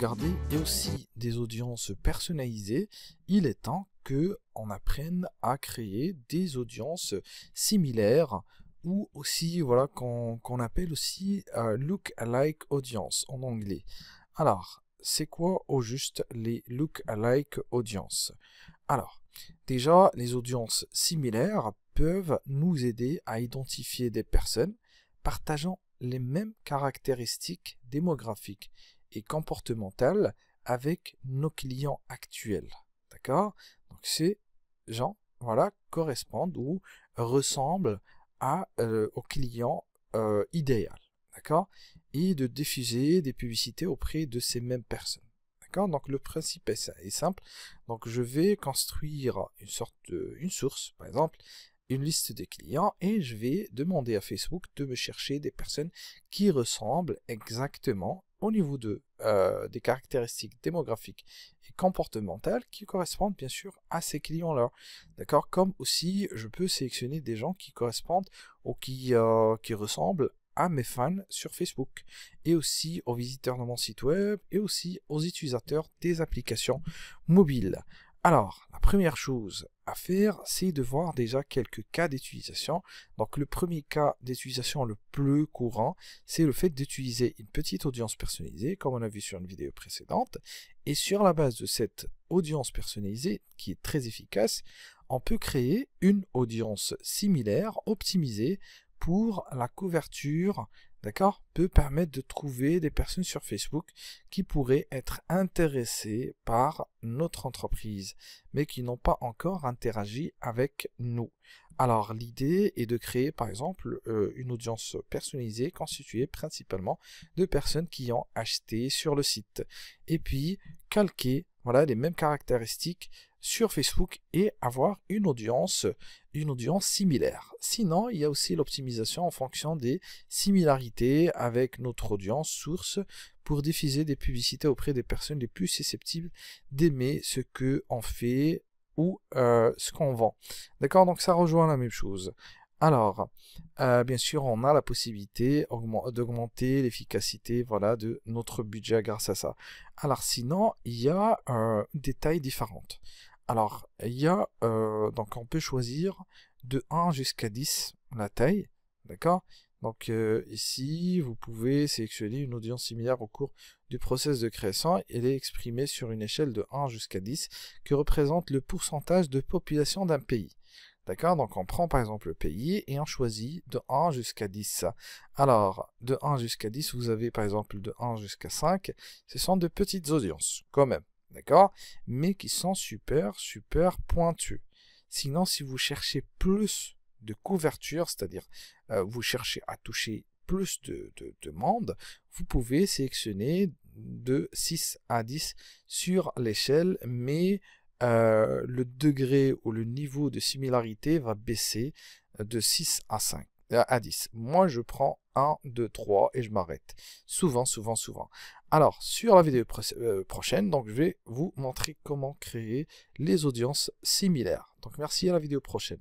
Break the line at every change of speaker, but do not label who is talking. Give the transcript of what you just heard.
regarder et aussi des audiences personnalisées, il est temps que on apprenne à créer des audiences similaires ou aussi voilà qu'on appelle aussi look-alike audience en anglais. Alors, c'est quoi au juste les look-alike audiences? Alors, déjà, les audiences similaires peuvent nous aider à identifier des personnes partageant les mêmes caractéristiques démographiques et comportementales avec nos clients actuels. D'accord? Donc ces gens, voilà, correspondent ou ressemblent au client idéal. D'accord? Et de diffuser des publicités auprès de ces mêmes personnes. D'accord? Donc le principe est simple. Donc je vais construire une source, par exemple, une liste des clients et je vais demander à Facebook de me chercher des personnes qui ressemblent exactement au niveau des caractéristiques démographiques et comportementales qui correspondent bien sûr à ces clients-là. D'accord? Comme aussi je peux sélectionner des gens qui correspondent ou qui ressemblent à mes fans sur Facebook et aussi aux visiteurs de mon site web et aussi aux utilisateurs des applications mobiles. Alors, la première chose à faire, c'est de voir déjà quelques cas d'utilisation. Donc, le premier cas d'utilisation le plus courant, c'est le fait d'utiliser une petite audience personnalisée, comme on a vu sur une vidéo précédente. Et sur la base de cette audience personnalisée, qui est très efficace, on peut créer une audience similaire, optimisée, pour la couverture, d'accord, peut permettre de trouver des personnes sur Facebook qui pourraient être intéressées par notre entreprise, mais qui n'ont pas encore interagi avec nous. Alors l'idée est de créer par exemple une audience personnalisée constituée principalement de personnes qui ont acheté sur le site. Et puis calquer voilà, les mêmes caractéristiques sur Facebook et avoir une audience similaire. Sinon, il y a aussi l'optimisation en fonction des similarités avec notre audience source pour diffuser des publicités auprès des personnes les plus susceptibles d'aimer ce qu'on fait ou ce qu'on vend. D'accord? Donc ça rejoint la même chose. Alors, bien sûr, on a la possibilité d'augmenter l'efficacité voilà, de notre budget grâce à ça. Alors sinon, il y a des tailles différentes. Alors, il y a, donc on peut choisir de 1 jusqu'à 10 la taille, d'accord? Donc ici, vous pouvez sélectionner une audience similaire au cours du process de création. Elle est exprimée sur une échelle de 1 jusqu'à 10 qui représente le pourcentage de population d'un pays. D'accord? Donc on prend par exemple le pays et on choisit de 1 jusqu'à 10. Alors, de 1 jusqu'à 10, vous avez par exemple de 1 jusqu'à 5. Ce sont de petites audiences, quand même. D'accord? Mais qui sont super pointues. Sinon, si vous cherchez plus de couverture, c'est-à-dire vous cherchez à toucher plus de monde, vous pouvez sélectionner de 6 à 10 sur l'échelle, mais le degré ou le niveau de similarité va baisser de 6 à 5. À 10. Moi, je prends 1, 2, 3 et je m'arrête. Souvent. Alors, sur la vidéo prochaine, donc, je vais vous montrer comment créer les audiences similaires. Donc, merci, à la vidéo prochaine.